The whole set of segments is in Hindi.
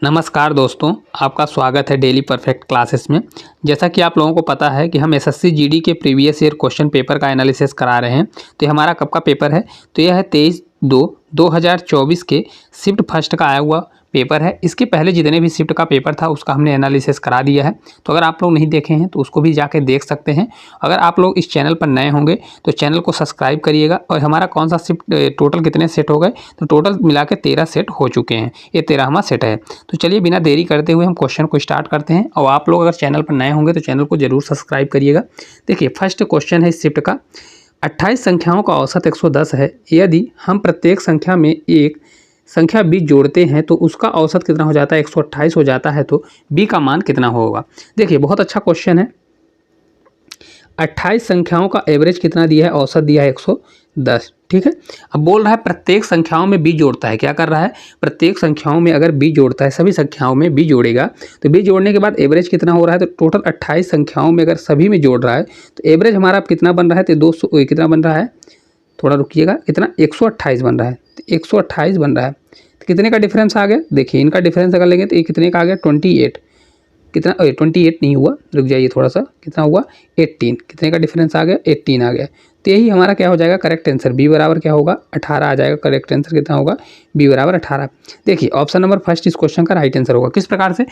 नमस्कार दोस्तों, आपका स्वागत है डेली परफेक्ट क्लासेस में। जैसा कि आप लोगों को पता है कि हम एसएससी जीडी के प्रीवियस ईयर क्वेश्चन पेपर का एनालिसिस करा रहे हैं। तो ये हमारा कब का पेपर है? तो यह है 23/2/2024 के शिफ्ट फर्स्ट का आया हुआ पेपर है। इसके पहले जितने भी शिफ्ट का पेपर था उसका हमने एनालिसिस करा दिया है। तो अगर आप लोग नहीं देखे हैं तो उसको भी जाके देख सकते हैं। अगर आप लोग इस चैनल पर नए होंगे तो चैनल को सब्सक्राइब करिएगा। और हमारा कौन सा शिफ्ट टोटल कितने सेट हो गए? तो टोटल मिला के 13 सेट हो चुके हैं। ये 13वां सेट है। तो चलिए बिना देरी करते हुए हम क्वेश्चन को स्टार्ट करते हैं। और आप लोग अगर चैनल पर नए होंगे तो चैनल को जरूर सब्सक्राइब करिएगा। देखिए, फर्स्ट क्वेश्चन है इस शिफ्ट का। 28 संख्याओं का औसत 110 है। यदि हम प्रत्येक संख्या में एक संख्या b जोड़ते हैं तो उसका औसत कितना हो जाता है? 128 हो जाता है। तो b का मान कितना होगा? देखिए, बहुत अच्छा क्वेश्चन है। 28 संख्याओं का एवरेज कितना दिया है? औसत दिया है 110। ठीक है। अब बोल रहा है प्रत्येक संख्याओं में b जोड़ता है। क्या कर रहा है? प्रत्येक संख्याओं में अगर b जोड़ता है, सभी संख्याओं में b जोड़ेगा तो b जोड़ने के बाद एवरेज कितना हो रहा है? तो टोटल 28 संख्याओं में अगर सभी में जोड़ रहा है तो एवरेज हमारा कितना बन रहा है? तो 200 कितना बन रहा है? थोड़ा रुकिएगा, कितना? 128 बन रहा है। तो 128 बन रहा है। तो कितने का डिफरेंस आ गया? देखिए, इनका डिफरेंस अगर लेंगे तो ये कितने का आ गया? 28। कितना? 28 नहीं हुआ, रुक जाइए थोड़ा सा। कितना हुआ? 18। कितने का डिफरेंस आ गया? 18 आ गया। तो यही हमारा क्या हो जाएगा? करेक्ट आंसर बी बराबर क्या होगा? 18 आ जाएगा। करेक्ट आंसर कितना होगा? बी बराबर 18। देखिए, ऑप्शन नंबर फर्स्ट इस क्वेश्चन का राइट आंसर होगा। किस प्रकार से?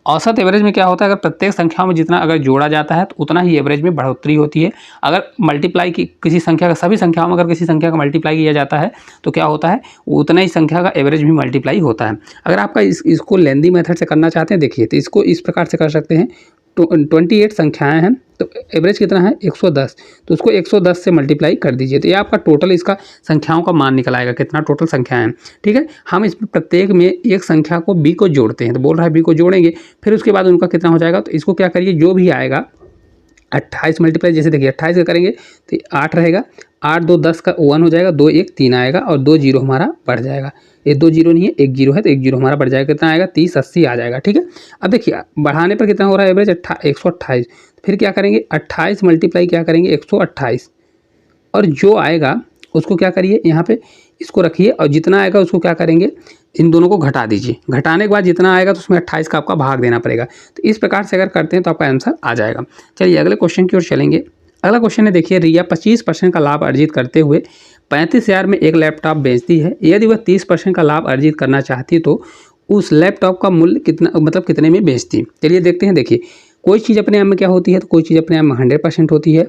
औसत एवरेज में क्या होता है? अगर प्रत्येक संख्या में जितना अगर जोड़ा जाता है तो उतना ही एवरेज में बढ़ोतरी होती है। अगर मल्टीप्लाई की किसी संख्या का, सभी संख्याओं में अगर किसी संख्या का मल्टीप्लाई किया जाता है तो क्या होता है? उतना ही संख्या का एवरेज भी मल्टीप्लाई होता है। अगर आपका इसको लेंदी मेथड से करना चाहते हैं, देखिए तो इसको इस प्रकार से कर सकते हैं। 28 संख्याएं हैं तो एवरेज कितना है? 110। तो उसको 110 से मल्टीप्लाई कर दीजिए तो ये आपका टोटल इसका संख्याओं का मान निकल आएगा। कितना टोटल संख्याएं हैं? ठीक है। हम इसमें प्रत्येक में एक संख्या को b को जोड़ते हैं। तो बोल रहा है b को जोड़ेंगे, फिर उसके बाद उनका कितना हो जाएगा? तो इसको क्या करिए, जो भी आएगा 28 मल्टीप्लाई, जैसे देखिए 28 का करेंगे तो 8 रहेगा। 8 2 10 का 1 हो जाएगा। 2 1 3 आएगा और 2 जीरो हमारा बढ़ जाएगा। ये 2 जीरो नहीं है, 1 जीरो है तो 1 जीरो हमारा बढ़ जाएगा। कितना आएगा? 30 80 आ जाएगा। ठीक है। अब देखिए, बढ़ाने पर कितना हो रहा है एवरेज? 128। फिर क्या करेंगे? 28 मल्टीप्लाई क्या करेंगे? 128। और जो आएगा उसको क्या करिए, यहाँ पे इसको रखिए और जितना आएगा उसको क्या करेंगे? इन दोनों को घटा दीजिए। घटाने के बाद जितना आएगा तो उसमें 28 का आपका भाग देना पड़ेगा। तो इस प्रकार से अगर करते हैं तो आपका आंसर आ जाएगा। चलिए अगले क्वेश्चन की ओर चलेंगे। अगला क्वेश्चन है, देखिए, रिया 25% का लाभ अर्जित करते हुए 35,000 में एक लैपटॉप बेचती है। यदि वह 30% का लाभ अर्जित करना चाहती तो उस लैपटॉप का मूल्य कितना, मतलब कितने में बेचती? चलिए देखते हैं। देखिए, कोई चीज़ अपने आप में क्या होती है? तो कोई चीज़ अपने आप में 100% होती है।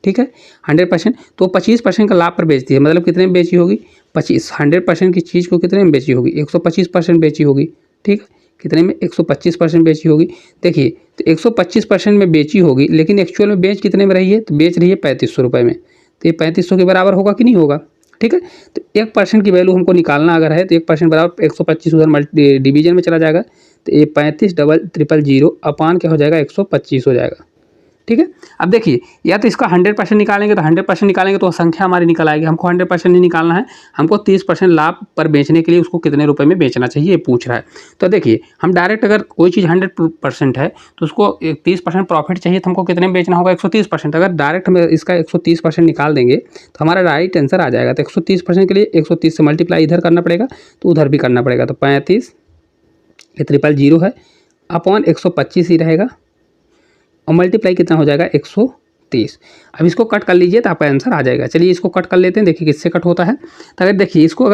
ठीक है, 100%। तो 25% का लाभ पर बेचती है, मतलब कितने में बेची होगी? 25। 100% की चीज़ को कितने में बेची होगी? 125% बेची होगी। ठीक है, कितने में? 125% बेची होगी। देखिए, तो 125% में बेची होगी, लेकिन एक्चुअल में बेच कितने में रही है? तो बेच रही है 3500 रुपये में। तो ये 3500 के बराबर होगा कि नहीं होगा? ठीक है। तो 1% की वैल्यू हमको निकालना अगर है तो 1% बराबर 125 उधर डिवीजन में चला जाएगा। तो ये 35,000 अपान क्या हो जाएगा? 125 हो जाएगा। ठीक है। अब देखिए, या तो इसका 100% निकालेंगे तो 100% निकालेंगे तो संख्या हमारी निकल आएगी। हमको 100% नहीं निकालना है, हमको 30% लाभ पर बेचने के लिए उसको कितने रुपए में बेचना चाहिए ये पूछ रहा है। तो देखिए, हम डायरेक्ट अगर कोई चीज़ 100% है तो उसको 30% प्रॉफिट चाहिए तो हमको कितने में बेचना होगा? 130%। अगर डायरेक्ट हम इसका 130% निकाल देंगे तो हमारा राइट आंसर आ जाएगा। तो 130% के लिए 130 से मल्टीप्लाई इधर करना पड़ेगा तो उधर भी करना पड़ेगा। तो 35, ये 000 है, अपॉन 125 ही रहेगा और मल्टीप्लाई कितना हो जाएगा? 130। अब इसको कट कर लीजिए तो आपका आंसर आ जाएगा। चलिए इसको कट कर लेते हैं। देखिए किससे कट होता है। तो अगर देखिए इसको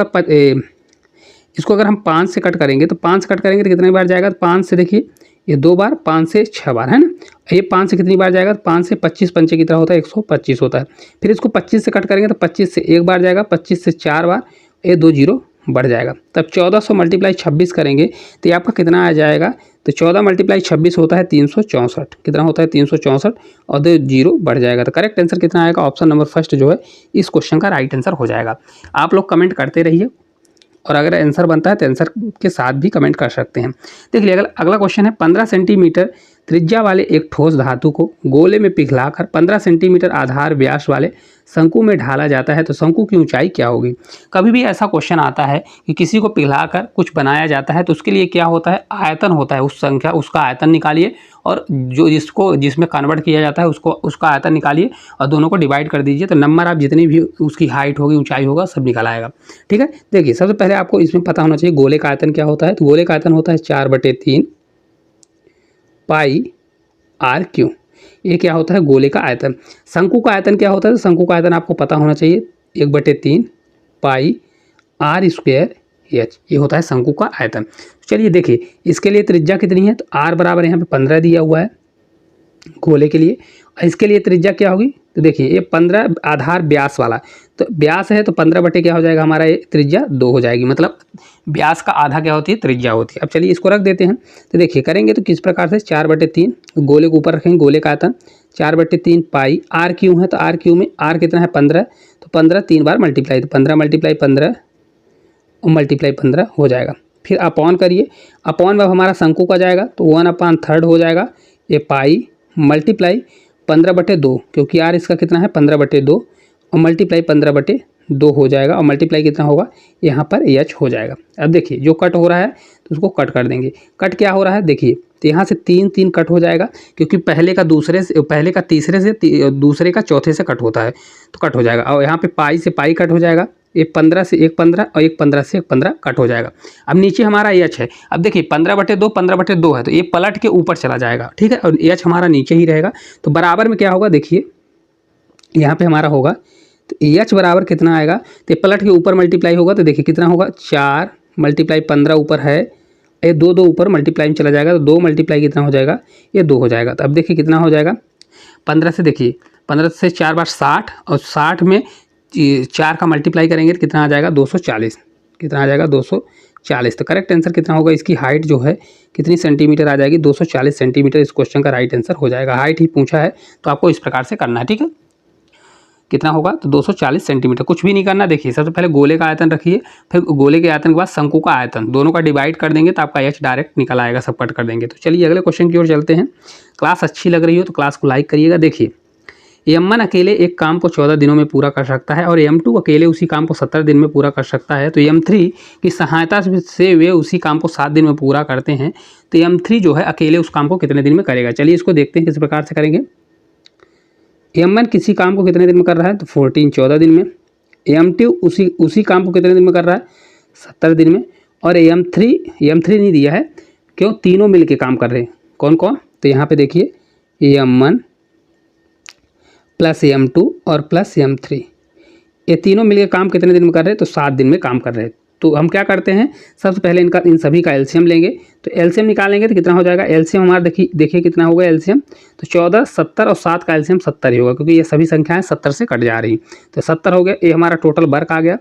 अगर हम 5 से कट करेंगे तो 5 से कट करेंगे तो कितने बार जाएगा? तो 5 से देखिए ये 2 बार, 5 से 6 बार, है ना। ये 5 से कितनी बार जाएगा? तो 5 से 25 पंचे कितना होता है? 125 होता है। फिर इसको 25 से कट करेंगे तो 25 से 1 बार जाएगा, 25 से 4 बार, ये 2 जीरो बढ़ जाएगा। तब 1400 मल्टीप्लाई 26 करेंगे तो ये आपका कितना आ जाएगा? तो 14 मल्टीप्लाई 26 होता है 364। कितना होता है? 364 और 2 जीरो बढ़ जाएगा। तो करेक्ट आंसर कितना आएगा? ऑप्शन नंबर फर्स्ट जो है इस क्वेश्चन का राइट आंसर हो जाएगा। आप लोग कमेंट करते रहिए और अगर आंसर बनता है तो आंसर के साथ भी कमेंट कर सकते हैं। देखिए अगला क्वेश्चन है, 15 सेंटीमीटर त्रिज्या वाले एक ठोस धातु को गोले में पिघलाकर 15 सेंटीमीटर आधार व्यास वाले शंकु में ढाला जाता है तो शंकु की ऊंचाई क्या होगी। कभी भी ऐसा क्वेश्चन आता है कि किसी को पिघलाकर कुछ बनाया जाता है तो उसके लिए क्या होता है, आयतन होता है, उस संख्या उसका आयतन निकालिए और जो जिसमें कन्वर्ट किया जाता है उसका आयतन निकालिए और दोनों को डिवाइड कर दीजिए तो नंबर आप जितनी भी उसकी हाइट होगी, ऊंचाई होगा, सब निकल आएगा। ठीक है, देखिए सबसे पहले आपको इसमें पता होना चाहिए गोले का आयतन क्या होता है। तो गोले का आयतन होता है 4/3 पाई आर क्यू। ये क्या होता है, गोले का आयतन। शंकु का आयतन क्या होता है, तो शंकु का आयतन आपको पता होना चाहिए 1/3 पाई आर स्क्वायर एच, ये होता है शंकु का आयतन। चलिए देखिए इसके लिए त्रिज्या कितनी है, तो आर बराबर यहाँ पे 15 दिया हुआ है गोले के लिए। और इसके लिए त्रिज्या क्या होगी, तो देखिए ये 15 आधार व्यास वाला, तो व्यास है तो 15 बटे क्या हो जाएगा हमारा, ये त्रिज्या 2 हो जाएगी, मतलब व्यास का आधा क्या होती है, त्रिज्या होती है। अब चलिए इसको रख देते हैं। तो देखिए करेंगे तो किस प्रकार से, 4/3 गोले के ऊपर रखेंगे गोले का आयतन 4/3 पाई आर क्यू है, तो आर क्यू में आर कितना है 15, तो 15 3 बार मल्टीप्लाई, तो 15 × 15 और मल्टीप्लाई 15 हो जाएगा। फिर अपॉन करिए, अपॉन में हमारा शंकु का जाएगा तो 1/3 हो जाएगा, ये पाई मल्टीप्लाई 15/2, क्योंकि आर इसका कितना है 15/2 और मल्टीप्लाई 15/2 हो जाएगा और मल्टीप्लाई कितना होगा यहाँ पर एच हो जाएगा। अब देखिए जो कट हो रहा है तो उसको कट कर देंगे। कट क्या हो रहा है देखिए, तो यहाँ से 3 3 कट हो जाएगा, क्योंकि पहले का तीसरे से दूसरे का चौथे से कट होता है तो कट हो जाएगा। और यहाँ पे पाई से पाई कट हो जाएगा, एक 15 से एक 15 और एक 15 से एक 15 कट हो जाएगा। अब नीचे हमारा एच है, अब देखिए 15/2 15/2 है तो ये पलट के ऊपर चला जाएगा, ठीक है, और एच हमारा नीचे ही रहेगा। तो बराबर में क्या होगा देखिए यहाँ पे हमारा होगा, तो एच बराबर कितना आएगा, तो पलट के ऊपर मल्टीप्लाई होगा, तो देखिए कितना होगा 4 × 15 ऊपर है, ये 2 2 ऊपर मल्टीप्लाई में चला जाएगा, तो 2 मल्टीप्लाई कितना हो जाएगा, ये 2 हो जाएगा। तो अब देखिए कितना हो जाएगा 15 से, देखिए 15 से 4 बार 60 और 60 में 4 का मल्टीप्लाई करेंगे तो कितना आ जाएगा 240, कितना आ जाएगा 240। तो करेक्ट आंसर कितना होगा, इसकी हाइट जो है कितनी सेंटीमीटर आ जाएगी 240 सेंटीमीटर, इस क्वेश्चन का राइट आंसर हो जाएगा। हाइट ही पूछा है तो आपको इस प्रकार से करना है, ठीक है। कितना होगा तो 240 सेंटीमीटर, कुछ भी नहीं करना। देखिए सबसे पहले गोले का आयतन रखिए, फिर गोले के आयतन के बाद शंकु का आयतन, दोनों का डिवाइड कर देंगे तो आपका एच डायरेक्ट निकल आएगा, सब कट कर देंगे। तो चलिए अगले क्वेश्चन की ओर चलते हैं। क्लास अच्छी लग रही हो तो क्लास को लाइक करिएगा। देखिए M1 अकेले एक काम को 14 दिनों में पूरा कर सकता है और M2 अकेले उसी काम को 17 दिन में पूरा कर सकता है, तो M3 की सहायता से वे उसी काम को 7 दिन में पूरा करते हैं, तो M3 जो है अकेले उस काम को कितने दिन में करेगा। चलिए इसको देखते हैं किस प्रकार से करेंगे। M1 किसी काम को कितने दिन में कर रहा है, तो 14 दिन में। M2 उसी काम को कितने दिन में कर रहा है, 70 दिन में। और M3 नहीं दिया है, क्यों, तीनों मिल के काम कर रहे हैं। कौन कौन, तो यहाँ पे देखिए M1 प्लस M2 और प्लस M3, ये तीनों मिलकर काम कितने दिन में कर रहे हैं, तो 7 दिन में काम कर रहे हैं। तो हम क्या करते हैं, सबसे पहले इन सभी का एलसीएम लेंगे, तो एलसीएम निकालेंगे तो कितना हो जाएगा, एलसीएम हमारा देखिए कितना होगा एलसीएम, तो 14 70 और 7 का एलसीएम 70 ही होगा, क्योंकि ये सभी संख्याएं 70 से कट जा रही, तो 70 हो गया, ये हमारा टोटल वर्क आ गया।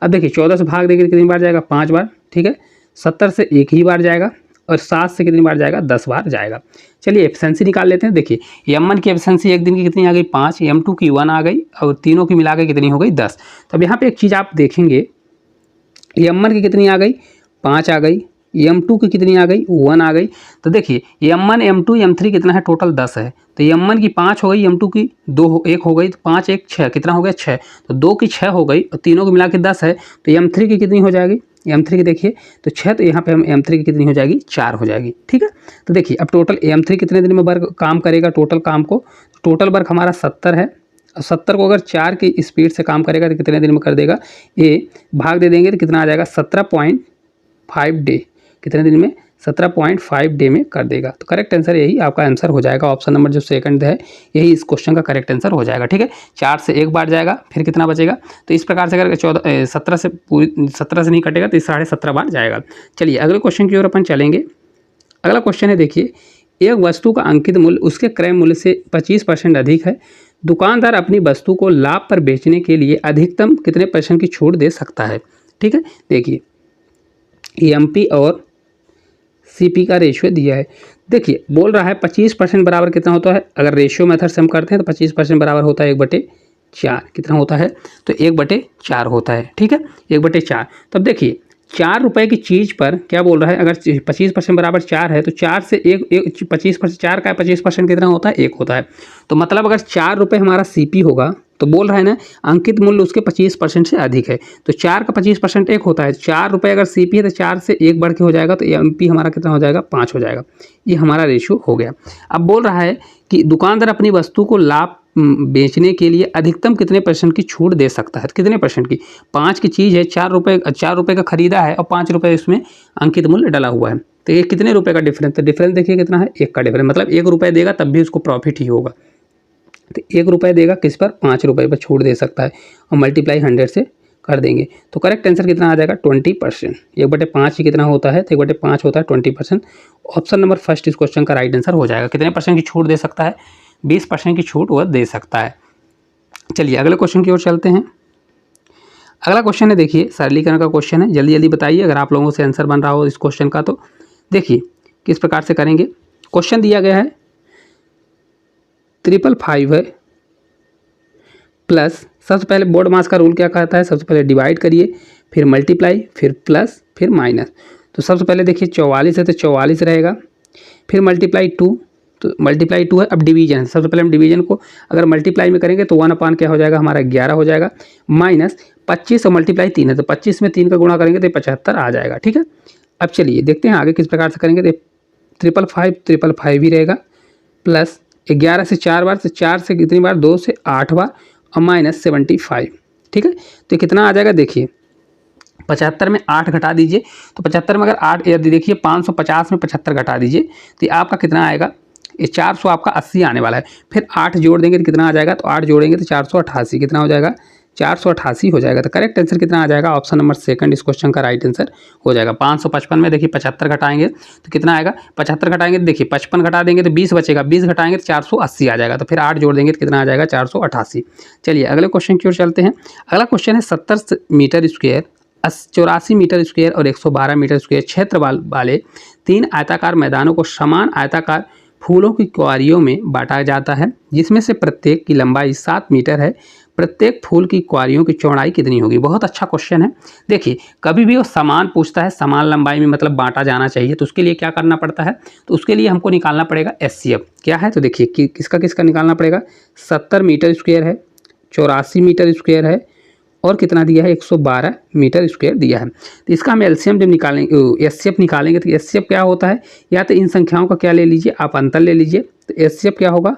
अब देखिए 14 से भाग देंगे कितनी बार जाएगा, 5 बार, ठीक है। 70 से 1 ही बार जाएगा और 7 से कितनी बार जाएगा, 10 बार जाएगा। चलिए एफिशिएंसी निकाल लेते हैं। देखिए M1 की एफिशिएंसी एक दिन की कितनी आ गई, 5, M2 की 1 आ गई और तीनों की मिला के कितनी हो गई, 10। तो अब यहाँ पे एक चीज़ आप देखेंगे, M1 की कितनी आ गई, 5 आ गई, M2 की कितनी आ गई, 1 आ गई। तो देखिए M1 M2 M3 कितना है, टोटल 10 है, तो M1 की 5 हो गई, M2 की 1 हो गई, तो 5 1 6 कितना हो गया 6, तो 2 की 6 हो गई और तीनों को मिला के 10 है, तो M3 की कितनी हो जाएगी, M3 की देखिए तो 6, तो यहाँ पे हम M3 की कितनी हो जाएगी, 4 हो जाएगी, ठीक है। तो देखिए अब टोटल M3 कितने दिन में वर्क काम करेगा, टोटल काम को, टोटल वर्क हमारा 70 है, और 70 को अगर 4 की स्पीड से काम करेगा तो कितने दिन में कर देगा, ये भाग दे देंगे तो कितना आ जाएगा 17.5 डे, कितने दिन में 17.5 डे में कर देगा। तो करेक्ट आंसर यही आपका आंसर हो जाएगा, ऑप्शन नंबर जो सेकंड है यही इस क्वेश्चन का करेक्ट आंसर हो जाएगा, ठीक है। 4 से 1 बार जाएगा, फिर कितना बचेगा, तो इस प्रकार से अगर 17 से नहीं कटेगा तो 17.5 बार जाएगा। चलिए अगले क्वेश्चन की ओर अपन चलेंगे। अगला क्वेश्चन है, देखिए एक वस्तु का अंकित मूल्य उसके क्रय मूल्य से 25% अधिक है, दुकानदार अपनी वस्तु को लाभ पर बेचने के लिए अधिकतम कितने % की छूट दे सकता है, ठीक है। देखिए एमपी और सीपी का रेशियो दिया है। देखिए बोल रहा है 25% बराबर कितना होता है, अगर रेशियो मेथड से हम करते हैं तो 25% बराबर होता है 1/4, कितना होता है, तो 1/4 होता है, ठीक है, 1/4। तब देखिए ₹4 की चीज़ पर क्या बोल रहा है, अगर 25% बराबर 4 है तो 4 से एक 25%, 4 का 25% कितना होता है, 1 होता है। तो मतलब अगर ₹4 हमारा सीपी होगा तो बोल रहा है ना अंकित मूल्य उसके 25% से अधिक है, तो 4 का 25% 1 होता है। ₹4 अगर सीपी है तो 4 से 1 बढ़ के हो जाएगा, तो एमपी हमारा कितना हो जाएगा, 5 हो जाएगा। ये हमारा रेशियो हो गया। अब बोल रहा है कि दुकानदार अपनी वस्तु को लाभ बेचने के लिए अधिकतम कितने % की छूट दे सकता है, तो कितने % की। 5 की चीज़ है, ₹4 का खरीदा है और ₹5 इसमें अंकित मूल्य डला हुआ है, तो ये कितने रुपए का डिफरेंस, तो डिफरेंस देखिए कितना है, 1 का डिफरेंस, मतलब ₹1 देगा तब भी उसको प्रॉफिट ही होगा। तो ₹1 देगा किस पर, ₹5 पर छूट दे सकता है, और मल्टीप्लाई 100 से कर देंगे तो करेक्ट आंसर कितना आ जाएगा, 20%। 1/5 ही कितना होता है, तो 1/5 होता है 20%। ऑप्शन नंबर फर्स्ट इस क्वेश्चन का राइट आंसर हो जाएगा। कितने % की छूट दे सकता है, 20% की छूट वह दे सकता है। चलिए अगले क्वेश्चन की ओर चलते हैं। अगला क्वेश्चन है, देखिए सरलीकरण का क्वेश्चन है, जल्दी जल्दी बताइए अगर आप लोगों से आंसर बन रहा हो इस क्वेश्चन का। तो देखिए किस प्रकार से करेंगे। क्वेश्चन दिया गया है 555 है प्लस, सबसे पहले बोर्ड मास का रूल क्या कहता है, सबसे पहले डिवाइड करिए, फिर मल्टीप्लाई, फिर प्लस, फिर माइनस। तो सबसे पहले देखिए 44 है तो 44 रहेगा, फिर मल्टीप्लाई 2, तो मल्टीप्लाई 2 है। अब डिवीजन है, सबसे पहले हम डिवीजन को अगर मल्टीप्लाई में करेंगे तो 1/, क्या हो जाएगा हमारा 11 हो जाएगा, माइनस 25 और मल्टीप्लाई 3 है तो 25 में 3 का गुणा करेंगे तो 75 आ जाएगा। ठीक है, अब चलिए देखते हैं आगे किस प्रकार से करेंगे। तो 555 ही रहेगा, प्लस 11 से 4 बार, तो 4 से कितनी बार, 2 से 8 बार, और माइनस 75। ठीक है, तो कितना आ जाएगा, देखिए 75 में 8 घटा दीजिए, तो 75 में अगर 8, यदि देखिए 550 में 75 घटा दीजिए तो ये आपका कितना आएगा, ये 400 आपका 80 आने वाला है। फिर 8 जोड़ देंगे तो कितना आ जाएगा, तो 8 जोड़ेंगे तो 488, कितना हो जाएगा, 488 हो जाएगा। तो करेक्ट आंसर कितना आ जाएगा, ऑप्शन नंबर सेकंड इस क्वेश्चन का राइट आंसर हो जाएगा। 555 में देखिए 75 घटाएंगे तो कितना आएगा, 75 घटाएंगे तो देखिए 55 घटा देंगे तो 20 बचेगा, 20 घटाएंगे तो 480 आ जाएगा, तो फिर 8 जोड़ देंगे तो कितना आ जाएगा, 488। चलिए अगले क्वेश्चन की ओर चलते हैं। अगला क्वेश्चन है 70 मीटर स्क्वायर, 84 मीटर स्क्वायर और 112 मीटर स्क्वायर क्षेत्र वाले 3 आयताकार मैदानों को समान आयताकार फूलों की क्यारियों में बांटा जाता है, जिसमें से प्रत्येक की लंबाई 7 मीटर है। प्रत्येक फूल की क्यारियों की चौड़ाई कितनी होगी। बहुत अच्छा क्वेश्चन है। देखिए कभी भी वो समान पूछता है, समान लंबाई में मतलब बांटा जाना चाहिए, तो उसके लिए क्या करना पड़ता है, तो उसके लिए हमको निकालना पड़ेगा एचसीएफ। क्या है, तो देखिए कि किसका किसका निकालना पड़ेगा। 70 मीटर स्क्वायर है, 84 मीटर स्क्वायर है, और कितना दिया है, 112 मीटर स्क्वायर दिया है। तो इसका हम एलसीएम जब निकालेंगे, एचसीएफ निकालेंगे, तो एचसीएफ क्या होता है, या तो इन संख्याओं का क्या ले लीजिए, आप अंतर ले लीजिए। तो एचसीएफ क्या होगा,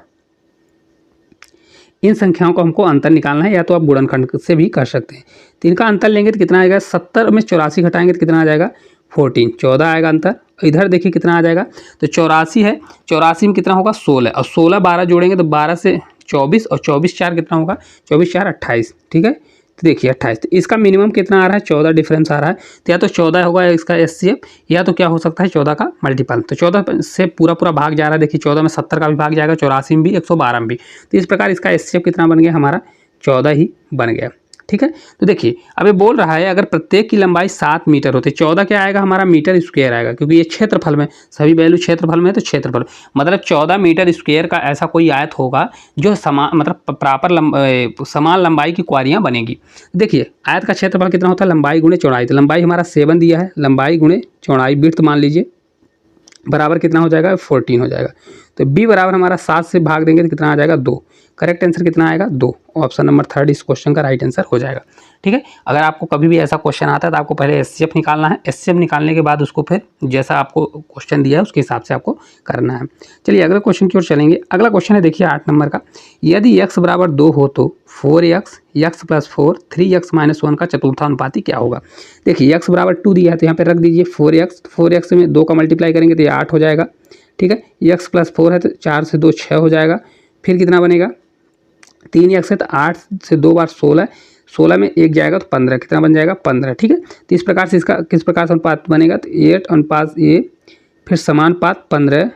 इन संख्याओं को हमको अंतर निकालना है, या तो आप गुणनखंड से भी कर सकते हैं। तो इनका अंतर लेंगे तो कितना आएगा, 70 में 84 घटाएंगे तो कितना आ जाएगा, 14, 14 आएगा अंतर। इधर देखिए कितना आ जाएगा, तो 84 है, 84 में कितना होगा, 16, और 16 12 जोड़ेंगे तो 12 से 24, और 24 4 कितना होगा, 24 4 28। ठीक है, तो देखिए 28, तो इसका मिनिमम कितना आ रहा है, 14 डिफरेंस आ रहा है। तो या तो 14 होगा इसका एचसीएफ, या तो क्या हो सकता है 14 का मल्टीपल। तो 14 से पूरा पूरा भाग जा रहा है, देखिए 14 में 70 का भी भाग जाएगा, 84 में भी, 112 में भी। तो इस प्रकार इसका एचसीएफ कितना बन गया हमारा, 14 ही बन गया। ठीक है, तो देखिए अब ये बोल रहा है अगर प्रत्येक की लंबाई 7 मीटर होती है, 14 क्या आएगा हमारा, मीटर स्क्वायर आएगा, क्योंकि ये क्षेत्रफल में सभी वैल्यू क्षेत्रफल में, तो क्षेत्रफल मतलब 14 मीटर स्क्वायर का ऐसा कोई आयत होगा जो समान मतलब प्रॉपर समान लंबाई की क्यारियाँ बनेगी। देखिए आयत का क्षेत्रफल कितना होता है, लंबाई गुणे चौड़ाई। तो लंबाई हमारा 7 दिया है, लंबाई गुणे चौड़ाई विड्थ मान लीजिए, बराबर कितना हो जाएगा, 14 हो जाएगा। तो बी बराबर हमारा 7 से भाग देंगे तो कितना आ जाएगा, 2। करेक्ट आंसर कितना आएगा, 2। ऑप्शन नंबर थर्ड इस क्वेश्चन का राइट आंसर हो जाएगा। ठीक है, अगर आपको कभी भी ऐसा क्वेश्चन आता है तो आपको पहले एचसीएफ निकालना है, एचसीएफ निकालने के बाद उसको फिर जैसा आपको क्वेश्चन दिया है उसके हिसाब से आपको करना है। चलिए अगले क्वेश्चन की ओर चलेंगे। अगला क्वेश्चन है देखिए 8 नंबर का, यदि x बराबर 2 हो तो 4x, x + 4, 3x - 1 का चतुर्थानुपाती क्या होगा। देखिए x बराबर 2 दिया है तो यहाँ पे रख दीजिए 4x, 4x में 2 का मल्टीप्लाई करेंगे तो ये 8 हो जाएगा। ठीक है, x + 4 है तो 4 से 2 6 हो जाएगा। फिर कितना बनेगा, 3x है तो 8 से 2 बार 16, 16 में 1 जाएगा तो 15, कितना बन जाएगा, 15। ठीक है, तो इस प्रकार से इसका किस प्रकार से अनुपात बनेगा, तो 8 अनुपात a, फिर समानुपात 15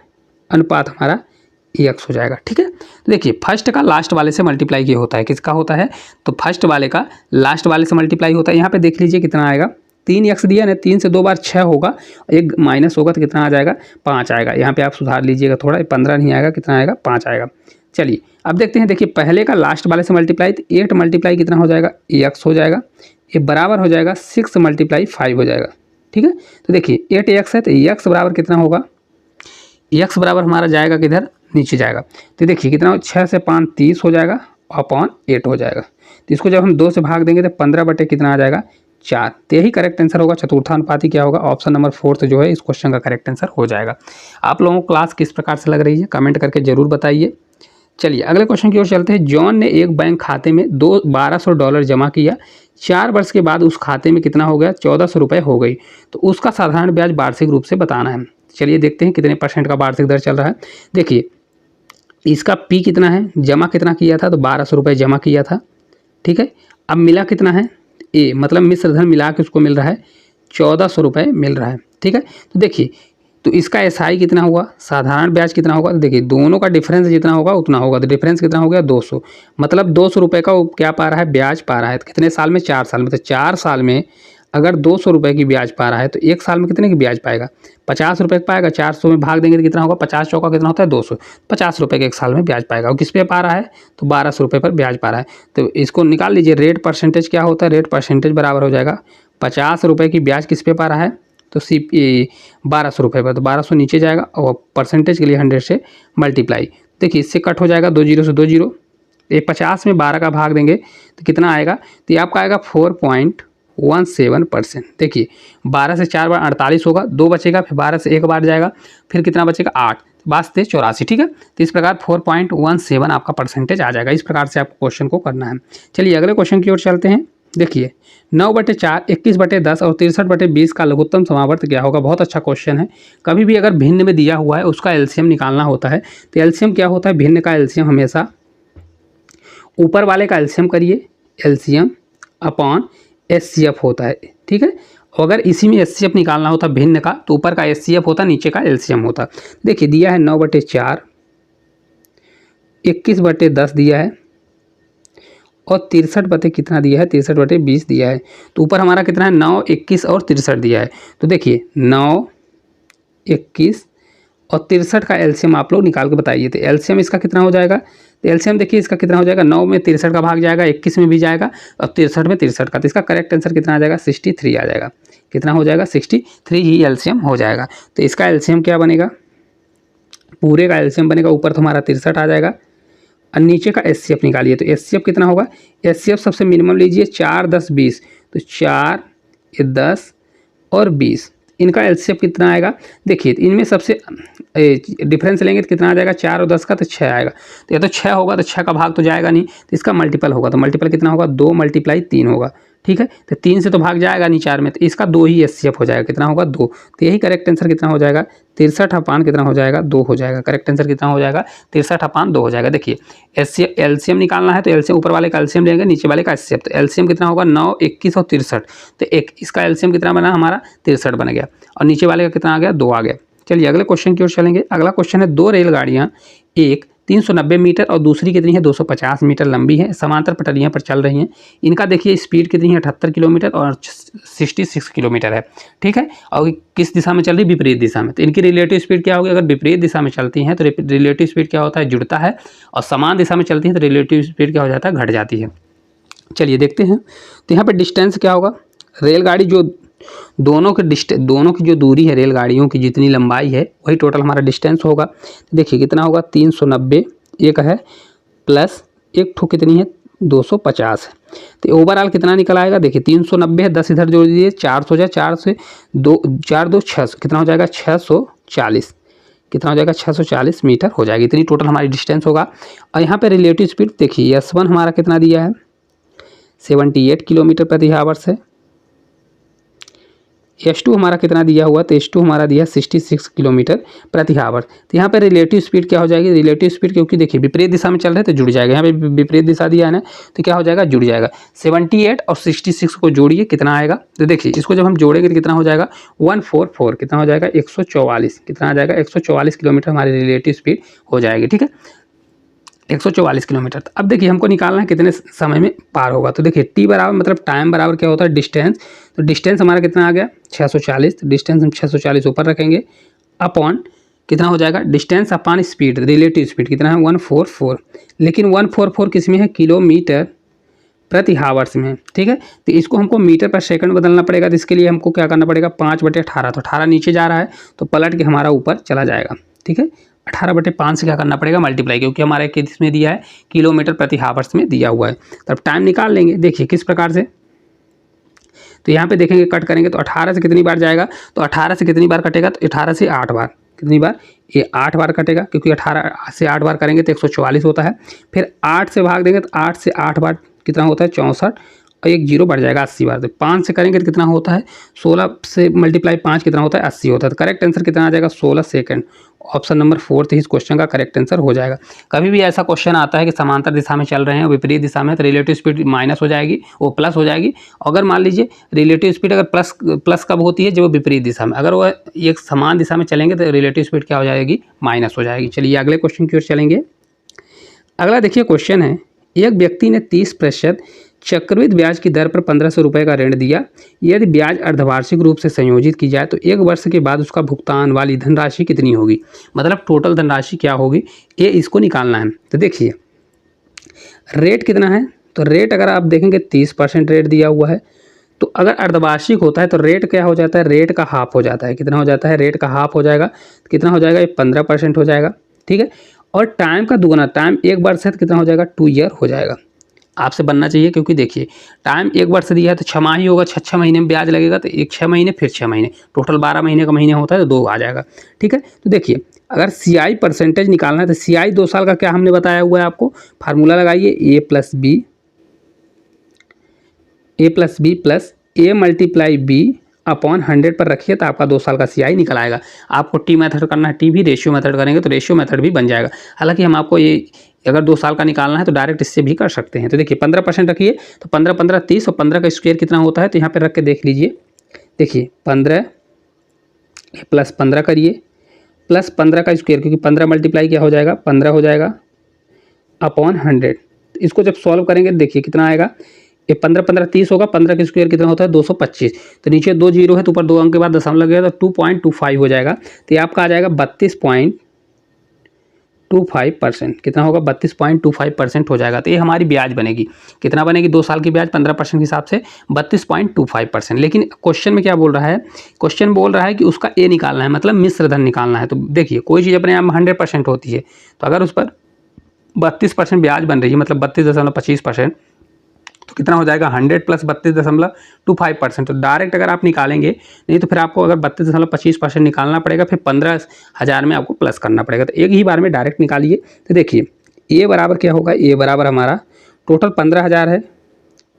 अनुपात हमारा x हो जाएगा। ठीक है, तो देखिए फर्स्ट का लास्ट वाले से मल्टीप्लाई ये होता है, किसका होता है, तो फर्स्ट वाले का लास्ट वाले से मल्टीप्लाई होता है। यहाँ पे देख लीजिए कितना आएगा, 3x दिया ना, 3 से 2 बार 6 होगा, 1 माइनस होगा तो कितना आ जाएगा, 5 आएगा। यहाँ पे आप सुधार लीजिएगा थोड़ा, 15 नहीं आएगा, कितना आएगा, 5 आएगा। चलिए अब देखते हैं, देखिए पहले का लास्ट वाले से मल्टीप्लाई, तो 8 मल्टीप्लाई कितना हो जाएगा, x हो जाएगा, ये बराबर हो जाएगा 6 × 5 हो जाएगा। ठीक है। तो देखिए 8x है तो x बराबर कितना होगा, x बराबर हमारा जाएगा किधर, नीचे जाएगा। तो देखिए कितना, 6 से 5 30 हो जाएगा अपॉन 8 हो जाएगा। तो इसको जब हम 2 से भाग देंगे तो 15 बटे कितना आ जाएगा, 4। तो यही करेक्ट आंसर होगा, चतुर्थानुपाती क्या होगा, ऑप्शन नंबर 4 जो है इस क्वेश्चन का करेक्ट आंसर हो जाएगा। आप लोगों को क्लास किस प्रकार से लग रही है कमेंट करके जरूर बताइए। चलिए अगले क्वेश्चन की ओर चलते हैं। जॉन ने एक बैंक खाते में $1200 जमा किया, 4 वर्ष के बाद उस खाते में कितना हो गया, 1400 रुपये हो गई। तो उसका साधारण ब्याज वार्षिक रूप से बताना है। चलिए देखते हैं कितने % का वार्षिक दर चल रहा है। देखिए इसका P कितना है, जमा कितना किया था, तो 1200 रुपये जमा किया था, ठीक है। अब मिला कितना है, A मतलब मिश्र धन मिला के उसको मिल रहा है 1400 रुपये मिल रहा है, ठीक है। तो देखिए तो इसका SI कितना हुआ, साधारण ब्याज कितना होगा, तो देखिए दोनों का डिफरेंस जितना होगा उतना होगा। तो डिफरेंस कितना हो गया 200, मतलब 200 रुपये का वो क्या पा रहा है, ब्याज पा रहा है। तो कितने साल में, 4 साल में। तो 4 साल में अगर 200 रुपये की ब्याज पा रहा है तो 1 साल में कितने की ब्याज पाएगा, 50 रुपये का पाएगा। 400 में भाग देंगे तो कितना होगा, 50 चौका कितना होता है 200, 50 रुपये के 1 साल में ब्याज पाएगा। और किस पे पा रहा है, तो 1200 रुपये पर ब्याज पा रहा है। तो इसको निकाल लीजिए, रेट परसेंटेज क्या होता है, रेट परसेंटेज बराबर हो जाएगा 50 रुपये की ब्याज किस पे पा रहा है, तो 1200 रुपये पर। तो 1200 नीचे जाएगा और परसेंटेज के लिए 100 से मल्टीप्लाई। देखिए इससे कट हो जाएगा 2 जीरो से 2 जीरो, ये 50 में 12 का भाग देंगे तो कितना आएगा, तो ये आपका आएगा 4.17%। देखिए 12 से 4 बार 48 होगा, 2 बचेगा, फिर 12 से 1 बार जाएगा, फिर कितना बचेगा 8, वास्ते 84, ठीक है। तो इस प्रकार 4.17 आपका परसेंटेज आ जाएगा। इस प्रकार से आपको क्वेश्चन को करना है। चलिए अगले क्वेश्चन की ओर चलते हैं। देखिए 9/4, 21/10 और 63/20 का लघुत्तम समावर्त क्या होगा। बहुत अच्छा क्वेश्चन है। कभी भी अगर भिन्न में दिया हुआ है उसका एलसीएम निकालना होता है। तो एलसीएम क्या होता है, भिन्न का एलसीएम हमेशा ऊपर वाले का एलसीएम करिए, एलसीएम अपॉन एचसीएफ होता है, ठीक है। अगर इसी में एचसीएफ निकालना होता भिन्न का तो ऊपर का एचसीएफ होता, नीचे का एलसीएम होता। देखिए दिया है 9/4, 21/10 दिया है और 63 कितना दिया है, 63/20 दिया है। तो ऊपर हमारा कितना है, 9, 21 और 63 दिया है। तो देखिए 9, 21 और 63 का एलसीएम आप लोग निकाल के बताइए। तो एलसीएम इसका कितना हो जाएगा, तो एलसीएम देखिए इसका कितना हो जाएगा, 9 में 63 का भाग जाएगा, 21 में भी जाएगा और 63 में 63 का। तो इसका करेक्ट आंसर कितना आ जाएगा, 63 आ जाएगा। कितना हो जाएगा, 63 ही एलसीएम हो जाएगा। तो इसका एलसीएम क्या बनेगा, पूरे का एलसीएम बनेगा, ऊपर तो हमारा 63 आ जाएगा और नीचे का एचसीएफ निकालिए। तो एचसीएफ कितना होगा, एचसीएफ सबसे मिनिमम लीजिए 4, 10, 20। तो 4, 10 और 20, इनका एलसीएफ कितना आएगा। देखिए इनमें सबसे डिफरेंस लेंगे तो कितना आ जाएगा, 4 और 10 का, तो 6 आएगा। तो या तो 6 होगा तो 6 का भाग तो जाएगा नहीं, तो इसका मल्टीपल होगा। तो मल्टीपल कितना होगा, 2 × 3 होगा, ठीक है। तो 3 से तो भाग जाएगा नहीं 4 में, तो इसका 2 ही एचसीएफ हो जाएगा। कितना होगा, 2। तो यही करेक्ट आंसर कितना हो जाएगा, 63 कितना हो जाएगा, 2 हो जाएगा। करेक्ट आंसर कितना हो जाएगा, 63/2 हो जाएगा। देखिए एलसीएम निकालना है तो एलसीएम ऊपर वाले का एलसीएम लेंगे, नीचे वाले का एचसीएफ। तो एलसीएम कितना होगा, 9, 21 और 63। तो इसका एलसीएम कितना बना हमारा, 63 बन गया और नीचे वाले का कितना आ गया, 2 आ गया। चलिए अगले क्वेश्चन की ओर चलेंगे। अगला क्वेश्चन है, 2 रेलगाड़ियाँ, एक 390 मीटर और दूसरी कितनी है, 250 मीटर लंबी है, समांतर पटरियां पर चल रही हैं। इनका देखिए स्पीड कितनी है, 78 किलोमीटर और 66 किलोमीटर है, ठीक है। और किस दिशा में चल रही, विपरीत दिशा में। तो इनकी रिलेटिव स्पीड क्या होगी, अगर विपरीत दिशा में चलती हैं तो रिलेटिव स्पीड क्या होता है, जुड़ता है, और समान दिशा में चलती है तो रिलेटिव स्पीड क्या हो जाता है, घट जाती है। चलिए देखते हैं। तो यहाँ पर डिस्टेंस क्या होगा, रेलगाड़ी जो दोनों की जो दूरी है, रेलगाड़ियों की जितनी लंबाई है वही टोटल हमारा डिस्टेंस होगा। देखिए कितना होगा, 390 एक है प्लस एक ठो कितनी है, 250 है। तो ओवरऑल कितना निकल आएगा, देखिए 390 है, 10 इधर जोड़ दीजिए, 400 जाए, 4 से 2, 4 2 600, कितना हो जाएगा 640, कितना हो जाएगा 640 मीटर हो जाएगी। इतनी टोटल हमारी डिस्टेंस होगा। और यहाँ पे रिलेटिव स्पीड देखिए S1 हमारा कितना दिया है, 78 किलोमीटर प्रति आवर्स है। S2 हमारा कितना दिया हुआ, तो S2 हमारा दिया 66 किलोमीटर प्रति आवर। तो यहाँ पे रिलेटिव स्पीड क्या हो जाएगी, रिलेटिव स्पीड क्योंकि देखिए विपरीत दिशा में चल रहे हैं तो जुड़ जाएगा। यहाँ पे विपरीत दिशा दिया है ना, तो क्या हो जाएगा, जुड़ जाएगा। 78 और 66 को जोड़िए, कितना आएगा, तो देखिए इसको जब हम जोड़ेंगे तो कितना हो जाएगा, 144, कितना हो जाएगा 144, कितना आ जाएगा 144 किलोमीटर हमारी रिलेटिव स्पीड हो जाएगी, ठीक है, 144 किलोमीटर। तो अब देखिए हमको निकालना है कितने समय में पार होगा। तो देखिए टी बराबर मतलब टाइम बराबर क्या होता है, डिस्टेंस। तो डिस्टेंस हमारा कितना आ गया, 640। तो डिस्टेंस हम 640 ऊपर रखेंगे, अपॉन कितना हो जाएगा, distance upon speed, relative speed कितना है 144। लेकिन 144 किस में है, किलोमीटर प्रति हावर्स में, ठीक है। तो इसको हमको मीटर पर सेकंड बदलना पड़ेगा, तो इसके लिए हमको क्या करना पड़ेगा, 5/18, तो 18 नीचे जा रहा है तो पलट के हमारा ऊपर चला जाएगा, ठीक है। 18/5 से क्या करना पड़ेगा, मल्टीप्लाई, क्योंकि हमारे किस में दिया है, किलोमीटर प्रति हावर्स में दिया हुआ है। तब टाइम निकाल लेंगे, देखिए किस प्रकार से। तो यहाँ पे देखेंगे कट करेंगे तो 18 से कितनी बार जाएगा, तो 18 से कितनी बार कटेगा, तो 18 से 8 बार, कितनी बार, ये 8 बार कटेगा, क्योंकि 18 से 8 बार करेंगे तो 144 होता है। फिर 8 से भाग देंगे तो 8 से 8 बार कितना होता है, 64, और एक जीरो बढ़ जाएगा 80 बार। तो 5 से करेंगे तो कितना होता है, 16 से मल्टीप्लाई 5 कितना होता है, 80 होता है। तो करेक्ट आंसर कितना आ जाएगा, 16 सेकंड। ऑप्शन नंबर 4 इस क्वेश्चन का करेक्ट आंसर हो जाएगा। कभी भी ऐसा क्वेश्चन आता है कि समांतर दिशा में चल रहे हैं, विपरीत दिशा में, तो रिलेटिव स्पीड माइनस हो जाएगी, वो प्लस हो जाएगी। अगर मान लीजिए रिलेटिव स्पीड अगर प्लस कब होती है, जब वो विपरीत दिशा में, अगर वो एक समान दिशा में चलेंगे तो रिलेटिव स्पीड क्या हो जाएगी, माइनस हो जाएगी। चलिए अगले क्वेश्चन की ओर चलेंगे। अगला देखिए क्वेश्चन है, एक व्यक्ति ने 30% चक्रवृद्धि ब्याज की दर पर 1500 रुपये का ऋण दिया। यदि ब्याज अर्धवार्षिक रूप से संयोजित की जाए तो 1 वर्ष के बाद उसका भुगतान वाली धनराशि कितनी होगी, मतलब टोटल धनराशि क्या होगी, ये इसको निकालना है। तो देखिए रेट कितना है, तो रेट अगर आप देखेंगे 30% रेट दिया हुआ है, तो अगर अर्धवार्षिक होता है तो रेट क्या हो जाता है, रेट का हाफ हो जाता है। कितना हो जाता है, रेट का हाफ हो जाएगा, कितना हो जाएगा, ये 15% हो जाएगा, ठीक है। और टाइम का दुगना, टाइम 1 वर्ष है तो कितना हो जाएगा, 2 ईयर हो जाएगा। आपसे बनना चाहिए, क्योंकि देखिए टाइम 1 वर्ष दिया है तो 6 माह ही होगा, 6 महीने में ब्याज लगेगा, तो एक 6 महीने फिर 6 महीने, टोटल 12 महीने का महीने होता है तो 2 आ जाएगा, ठीक है। तो देखिए अगर CI परसेंटेज निकालना है तो CI 2 साल का क्या हमने बताया हुआ है आपको, फार्मूला लगाइए, A plus B plus A multiply B upon 100 पर रखिए तो आपका 2 साल का CI निकल आएगा। आपको टी मेथड करना है, टी भी रेशियो मेथड करेंगे तो रेशियो मेथड भी बन जाएगा। हालांकि हम आपको ये अगर 2 साल का निकालना है तो डायरेक्ट इससे भी कर सकते हैं। तो देखिए 15% रखिए, तो 15 15 30, और 15 का स्क्वायर कितना होता है, तो यहाँ पर रख के देख लीजिए। देखिए 15 प्लस 15 करिए, प्लस 15 का स्क्वायर, क्योंकि 15 मल्टीप्लाई क्या हो जाएगा, 15 हो जाएगा अपॉन 100। इसको जब सॉल्व करेंगे देखिए कितना आएगा, ये 15 15 30 होगा, 15 का स्क्वायर कितना होता है, 225। तो नीचे 2 जीरो है तो ऊपर 2 अंक के बाद दशमलव लगेगा तो 2.25 हो जाएगा। तो ये आपका आ जाएगा 32.25%। कितना होगा, 32.25% हो जाएगा। तो ये हमारी ब्याज बनेगी, कितना बनेगी, 2 साल की ब्याज 15% के हिसाब से 32.25%। लेकिन क्वेश्चन में क्या बोल रहा है, क्वेश्चन बोल रहा है कि उसका ए निकालना है, मतलब मिश्र धन निकालना है। तो देखिए कोई चीज़ अपने आप में 100% होती है, तो अगर उस पर 32% ब्याज बन रही है, मतलब 32.25%, तो कितना हो जाएगा, 100 प्लस 32.25%। तो डायरेक्ट अगर आप निकालेंगे, नहीं तो फिर आपको अगर 32.25% निकालना पड़ेगा, फिर 15,000 में आपको प्लस करना पड़ेगा। तो एक ही बार में डायरेक्ट निकालिए। तो देखिए ए बराबर क्या होगा, ए बराबर हमारा टोटल 15,000 है,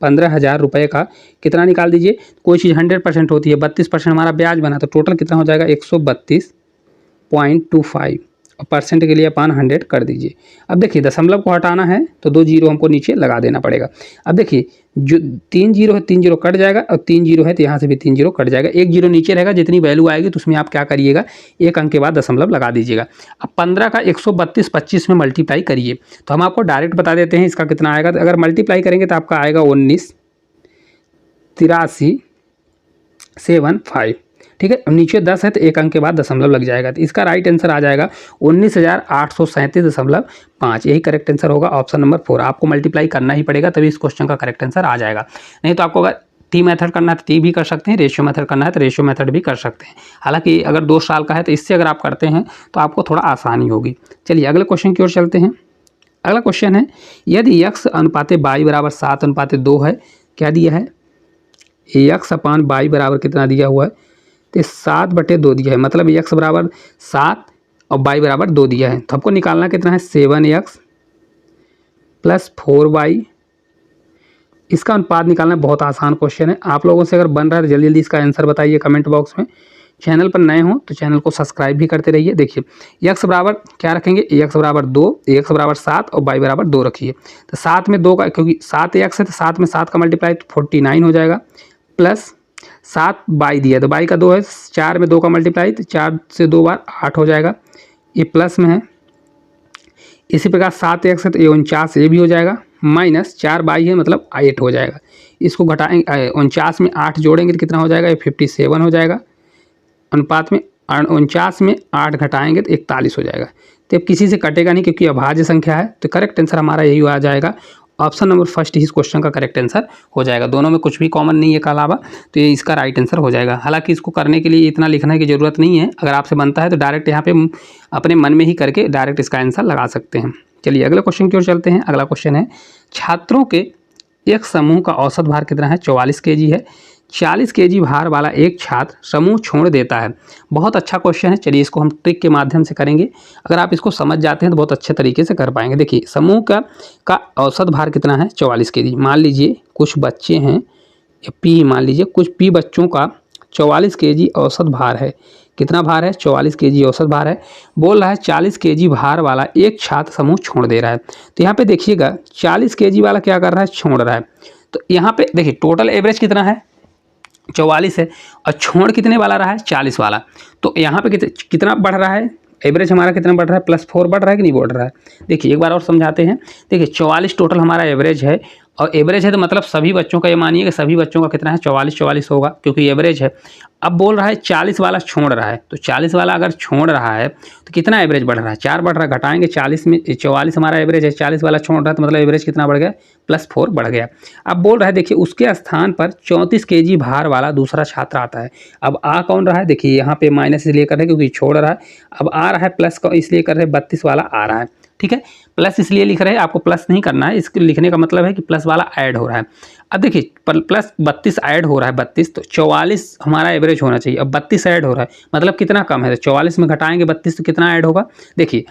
15,000 रुपये का कितना निकाल दीजिए, कोई चीज़ 100% होती है, 32% हमारा ब्याज बना, तो टोटल कितना हो जाएगा, 132.25, और परसेंट के लिए अपान 100 कर दीजिए। अब देखिए दशमलव को हटाना है तो 2 जीरो हमको नीचे लगा देना पड़ेगा। अब देखिए जो 3 जीरो है, 3 जीरो कट जाएगा, और 3 जीरो है तो यहाँ से भी 3 जीरो कट जाएगा, 1 जीरो नीचे रहेगा। जितनी वैल्यू आएगी तो उसमें आप क्या करिएगा, 1 अंक के बाद दशमलव लगा दीजिएगा। अब 15 का 132.25 में मल्टीप्लाई करिए, तो हम आपको डायरेक्ट बता देते हैं इसका कितना आएगा। तो अगर मल्टीप्लाई करेंगे तो आपका आएगा 19,8375, ठीक है। नीचे 10 है तो 1 अंक के बाद दशमलव लग जाएगा, तो इसका राइट आंसर आ जाएगा 19,837.5। यही करेक्ट आंसर होगा, ऑप्शन नंबर 4। आपको मल्टीप्लाई करना ही पड़ेगा तभी इस क्वेश्चन का करेक्ट आंसर आ जाएगा। नहीं तो आपको अगर टी मेथड करना है तो टी भी कर सकते हैं, रेशियो मेथड करना है तो रेशियो मेथड भी कर सकते हैं। हालांकि अगर 2 साल का है तो इससे अगर आप करते हैं तो आपको थोड़ा आसानी होगी। चलिए अगले क्वेश्चन की ओर चलते हैं। अगला क्वेश्चन है, यदि x अनुपात y बराबर 7:2 है, क्या दिया है, x अपान y बराबर कितना दिया हुआ है, तो 7/2 दिया है, मतलब x बराबर 7 और y बराबर 2 दिया है। तो हमको निकालना कितना है, 7x प्लस 4y। इसका अनुपात निकालना बहुत आसान क्वेश्चन है। आप लोगों से अगर बन रहा है तो जल्दी जल्दी इसका आंसर बताइए कमेंट बॉक्स में। चैनल पर नए हो तो चैनल को सब्सक्राइब भी करते रहिए। देखिए x बराबर क्या रखेंगे, x बराबर 2, x बराबर 7 और y बराबर 2 रखिए। तो 7 में 2 का, क्योंकि 7x है तो 7 में 7 का मल्टीप्लाई तो 49 हो जाएगा, प्लस 7 बाई दिया तो बाई का 2 है, 4 में 2 का मल्टीप्लाई तो 4 से 2 बार 8 हो जाएगा, ये प्लस में है। इसी प्रकार 7x है तो ये 49 ये भी हो जाएगा, माइनस 4 बाई है मतलब 8 हो जाएगा। इसको घटाएंगे, 49 में 8 जोड़ेंगे तो कितना हो जाएगा, ये 57 हो जाएगा। अनुपात में 49 में 8 घटाएंगे तो 41 हो जाएगा। तो अब किसी से कटेगा नहीं क्योंकि अभाज्य संख्या है, तो करेक्ट आंसर हमारा यही आ जाएगा, ऑप्शन नंबर फर्स्ट इस क्वेश्चन का करेक्ट आंसर हो जाएगा। दोनों में कुछ भी कॉमन नहीं है का अलावा, तो ये इसका राइट आंसर हो जाएगा। हालांकि इसको करने के लिए इतना लिखने की ज़रूरत नहीं है, अगर आपसे बनता है तो डायरेक्ट यहाँ पे अपने मन में ही करके डायरेक्ट इसका आंसर लगा सकते हैं। चलिए अगले क्वेश्चन की ओर चलते हैं। अगला क्वेश्चन है, छात्रों के एक समूह का औसत भार कितना है? 44 kg है। 40 kg भार वाला एक छात्र समूह छोड़ देता है। बहुत अच्छा क्वेश्चन है। चलिए इसको हम ट्रिक के माध्यम से करेंगे। अगर आप इसको समझ जाते हैं तो बहुत अच्छे तरीके से कर पाएंगे। देखिए समूह का औसत भार कितना है? 44 kg। मान लीजिए कुछ बच्चे हैं, पी मान लीजिए कुछ पी बच्चों का 44 kg औसत भार है। कितना भार है? 44 kg औसत भार है। बोल रहा है 40 kg भार वाला एक छात्र समूह छोड़ दे रहा है। तो यहाँ पे देखिएगा 40 kg वाला क्या कर रहा है? छोड़ रहा है। तो यहाँ पे देखिए टोटल एवरेज कितना है? 44 है, और छोड़ कितने वाला रहा है? 40 वाला। तो यहाँ पे कितना बढ़ रहा है? एवरेज हमारा कितना बढ़ रहा है? +4 बढ़ रहा है कि नहीं बढ़ रहा है? देखिए एक बार और समझाते हैं। देखिए 44 टोटल हमारा एवरेज है, और एवरेज है तो मतलब सभी बच्चों का, ये मानिए कि सभी बच्चों का कितना है? 44 होगा, क्योंकि एवरेज है। अब बोल रहा है 40 वाला छोड़ रहा है, तो 40 वाला अगर छोड़ रहा है तो कितना एवरेज बढ़ रहा है? 4 बढ़ रहा है। घटाएंगे 40 में, 44 हमारा एवरेज है, 40 वाला छोड़ रहा है, तो मतलब एवरेज कितना बढ़ गया? +4 बढ़ गया। अब बोल रहा है देखिए उसके स्थान पर 34 kg भार वाला दूसरा छात्र आता है। अब आ कौन रहा है? देखिए यहाँ पे माइनस इसलिए कर रहे हैं क्योंकि छोड़ रहा है। अब आ रहा है प्लस का इसलिए कर रहे हैं, 32 वाला आ रहा है। ठीक है, प्लस इसलिए लिख रहे हैं, आपको प्लस नहीं करना है, इसके लिखने का मतलब है कि प्लस वाला ऐड हो रहा है। अब देखिए प्लस 32 ऐड हो रहा है, 32, तो 44 हमारा एवरेज होना चाहिए। अब 32 ऐड हो रहा है, मतलब कितना कम है? तो 44 में घटाएंगे 32 तो कितना ऐड होगा? देखिए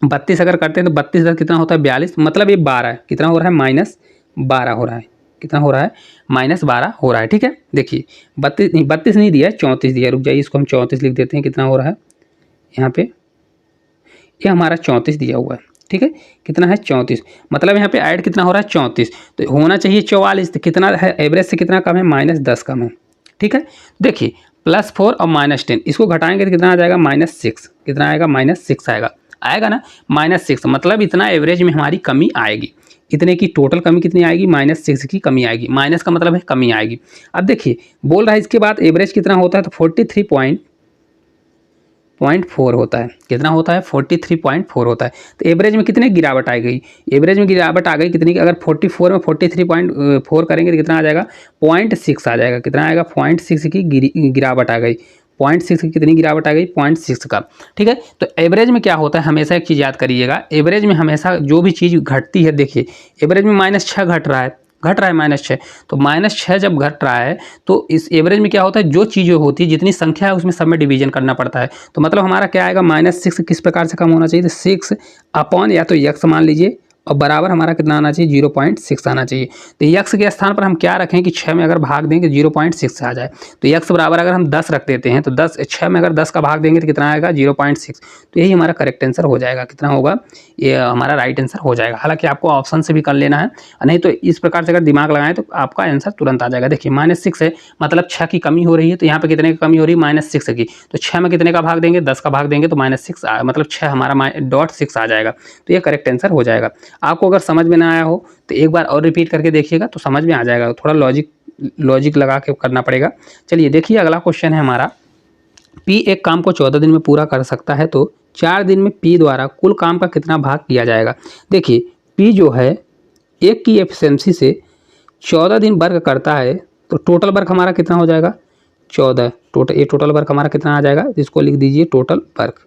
32 अगर करते हैं तो 32 10 कितना होता है? 42, मतलब ये 12 है। कितना हो रहा है? -12 हो रहा है। कितना हो रहा है? -12 हो रहा है। ठीक है, देखिए 32 नहीं दिया है, 34 दिया है। रुक जाइए, इसको हम 34 लिख देते हैं। कितना हो रहा है यहाँ पे? ये हमारा 34 दिया हुआ है। ठीक है, कितना है? 34, मतलब यहाँ पे ऐड कितना हो रहा है? 34, तो होना चाहिए 44। तो कितना है? एवरेज से कितना कम है? -10 कम है। ठीक है, देखिए +4 और -10 इसको घटाएंगे तो कितना आ जाएगा? -6। कितना आएगा? -6 आएगा ना। -6 मतलब इतना एवरेज में हमारी कमी आएगी। इतने की टोटल कमी कितनी आएगी? -6 की कमी आएगी। माइनस का मतलब है कमी आएगी। अब देखिए बोल रहा है इसके बाद एवरेज कितना होता है? तो 43.4 होता है। कितना होता है? 43.4 होता है। तो एवरेज में कितने गिरावट आ गई? एवरेज में गिरावट आ गई कितनी? अगर 44 में 43.4 करेंगे तो कितना आ जाएगा? 0.6 आ जाएगा। कितना आएगा? 0.6 की गिरावट आ गई। 0.6 की कितनी गिरावट आ गई? 0.6 का। ठीक है, तो एवरेज में क्या होता है? हमेशा एक चीज़ याद करिएगा, एवरेज में हमेशा जो भी चीज़ घटती है, देखिए एवरेज में -6 घट रहा है, -6। तो -6 जब घट रहा है तो इस एवरेज में क्या होता है? जो चीज़ें होती है, जितनी संख्या है उसमें सब में डिवीजन करना पड़ता है। तो मतलब हमारा क्या आएगा? -6 किस प्रकार से कम होना चाहिए? तो 6 अपॉन या तो यक्स मान लीजिए, और बराबर हमारा कितना आना चाहिए? 0.6 आना चाहिए। तो यक्स के स्थान पर हम क्या रखें कि 6 में अगर भाग देंगे 0.6 आ जाए। तो यक्स बराबर अगर हम 10 रख देते हैं तो 6 में अगर 10 का भाग देंगे तो कितना आएगा? 0.6। तो यही हमारा करेक्ट आंसर हो जाएगा। कितना होगा? ये हमारा राइट आंसर हो जाएगा। हालांकि आपको ऑप्शन से भी कर लेना है, नहीं तो इस प्रकार से अगर दिमाग लगाएं तो आपका आंसर तुरंत आ जाएगा। देखिए -6 है, मतलब 6 की कमी हो रही है। तो यहाँ पे कितने की कमी हो रही है? -6 की। तो 6 में कितने का भाग देंगे? 10 का भाग देंगे तो -6 मतलब 6 हमारा .6 आ जाएगा। तो ये करेक्ट आंसर हो जाएगा। आपको अगर समझ में ना आया हो तो एक बार और रिपीट करके देखिएगा तो समझ में आ जाएगा। थोड़ा लॉजिक लगा के करना पड़ेगा। चलिए देखिए अगला क्वेश्चन है हमारा, पी एक काम को 14 दिन में पूरा कर सकता है तो 4 दिन में पी द्वारा कुल काम का कितना भाग किया जाएगा? देखिए पी जो है एक की एफिशिएंसी से 14 दिन वर्क करता है, तो टोटल वर्क हमारा कितना हो जाएगा? 14। टोटल वर्क हमारा कितना आ जाएगा? इसको लिख दीजिए टोटल वर्क।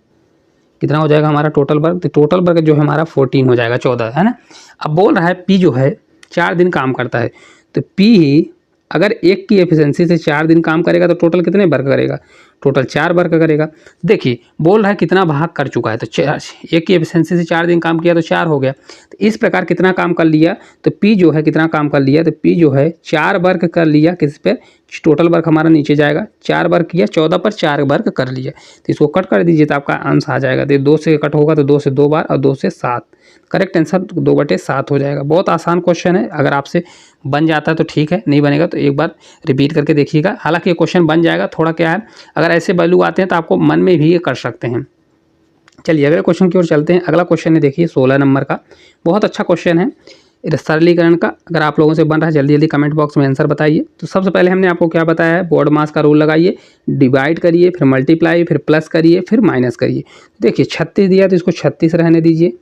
कितना हो जाएगा हमारा टोटल वर्क? तो टोटल वर्क जो है हमारा 14 हो जाएगा, 14 है ना। अब बोल रहा है पी जो है 4 दिन काम करता है, तो पी अगर एक की एफिशिएंसी से 4 दिन काम करेगा तो टोटल कितने वर्क करेगा? टोटल 4 वर्क करेगा। देखिए बोल रहा है कितना भाग कर चुका है, तो एक की एफिशिएंसी से 4 दिन काम किया तो 4 हो गया। तो इस प्रकार कितना काम कर लिया? तो पी जो है कितना काम कर लिया? तो पी जो है 4 वर्क कर लिया। किस पे? टोटल वर्क हमारा नीचे जाएगा। 4 वर्क किया, 14 पर 4 वर्क कर लिया। तो इसको कट कर दीजिए तो आपका आंसर आ जाएगा। तो 2 से कट होगा तो 2 से 2 बार और 2 से 7। करेक्ट आंसर 2/7 हो जाएगा। बहुत आसान क्वेश्चन है, अगर आपसे बन जाता है तो ठीक है, नहीं बनेगा तो एक बार रिपीट करके देखिएगा। हालांकि ये क्वेश्चन बन जाएगा, थोड़ा क्या है अगर ऐसे वैल्यू आते हैं तो आपको मन में भी ये कर सकते हैं। चलिए अगले क्वेश्चन की ओर चलते हैं। अगला क्वेश्चन है देखिए 16 नंबर का, बहुत अच्छा क्वेश्चन है सरलीकरण का। अगर आप लोगों से बन रहा है जल्दी जल्दी कमेंट बॉक्स में आंसर बताइए। तो सबसे पहले हमने आपको क्या बताया है? बोर्ड मास का रूल लगाइए, डिवाइड करिए, फिर मल्टीप्लाई, फिर प्लस करिए, फिर माइनस करिए। देखिए 36 दिया तो इसको 36 रहने दीजिए,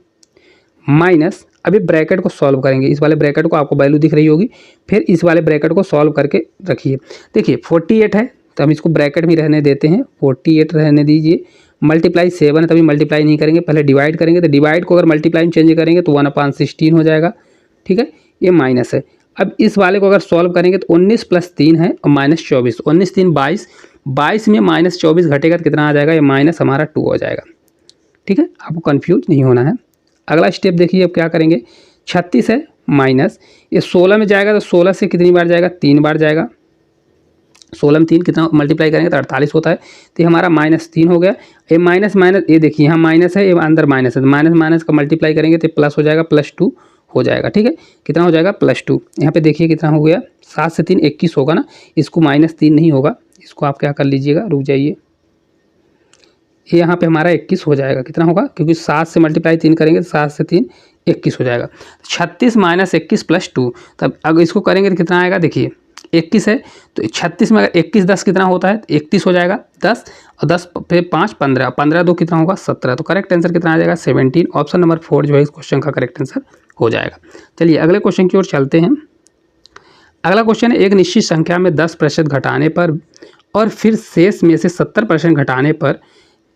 माइनस, अभी ब्रैकेट को सॉल्व करेंगे, इस वाले ब्रैकेट को आपको वैल्यू दिख रही होगी, फिर इस वाले ब्रैकेट को सॉल्व करके रखिए। देखिए 48 है तो हम इसको ब्रैकेट में रहने देते हैं, 48 रहने दीजिए, मल्टीप्लाई 7 है तभी मल्टीप्लाई नहीं करेंगे, पहले डिवाइड करेंगे, तो डिवाइड को अगर मल्टीप्लाई में चेंज करेंगे तो 1/16 हो जाएगा, ठीक है, ये माइनस है। अब इस वाले को अगर सॉल्व करेंगे तो 19 + 3 है और -24, 19 3 22, 22 में -24 घटेगा तो कितना आ जाएगा, ये माइनस हमारा 2 हो जाएगा, ठीक है, आपको कन्फ्यूज नहीं होना है। अगला स्टेप देखिए, अब क्या करेंगे, 36 है माइनस, ये 16 में जाएगा तो 16 से कितनी बार जाएगा, 3 बार जाएगा, 16 में 3 कितना मल्टीप्लाई करेंगे तो 48 होता है, तो ये हमारा -3 हो गया। ये माइनस माइनस, ये देखिए यहाँ माइनस है, ये अंदर माइनस है, तो माइनस माइनस का मल्टीप्लाई करेंगे तो प्लस हो जाएगा, +2 हो जाएगा, ठीक है, कितना हो जाएगा, +2। यहाँ पे देखिए कितना हो गया, 7 से 3 21 होगा ना, इसको -3 नहीं होगा, इसको आप क्या कर लीजिएगा, रुक जाइए, ये यहाँ पे हमारा 21 हो जाएगा, कितना होगा, क्योंकि 7 से मल्टीप्लाई 3 करेंगे तो 7 से 3 21 हो जाएगा, 36 - 21 + 2, तब अगर इसको करेंगे तो कितना आएगा, देखिए 21 है तो 36 में अगर 21 10 कितना होता है, 31 हो जाएगा, 10 और 10 फिर 5 15, 15 2 कितना होगा, 17, तो करेक्ट आंसर कितना आ जाएगा, 17। ऑप्शन नंबर 4 जो है इस क्वेश्चन का करेक्ट आंसर हो जाएगा। चलिए अगले क्वेश्चन की ओर चलते हैं। अगला क्वेश्चन है, एक निश्चित संख्या में 10% घटाने पर और फिर शेष में से 70% घटाने पर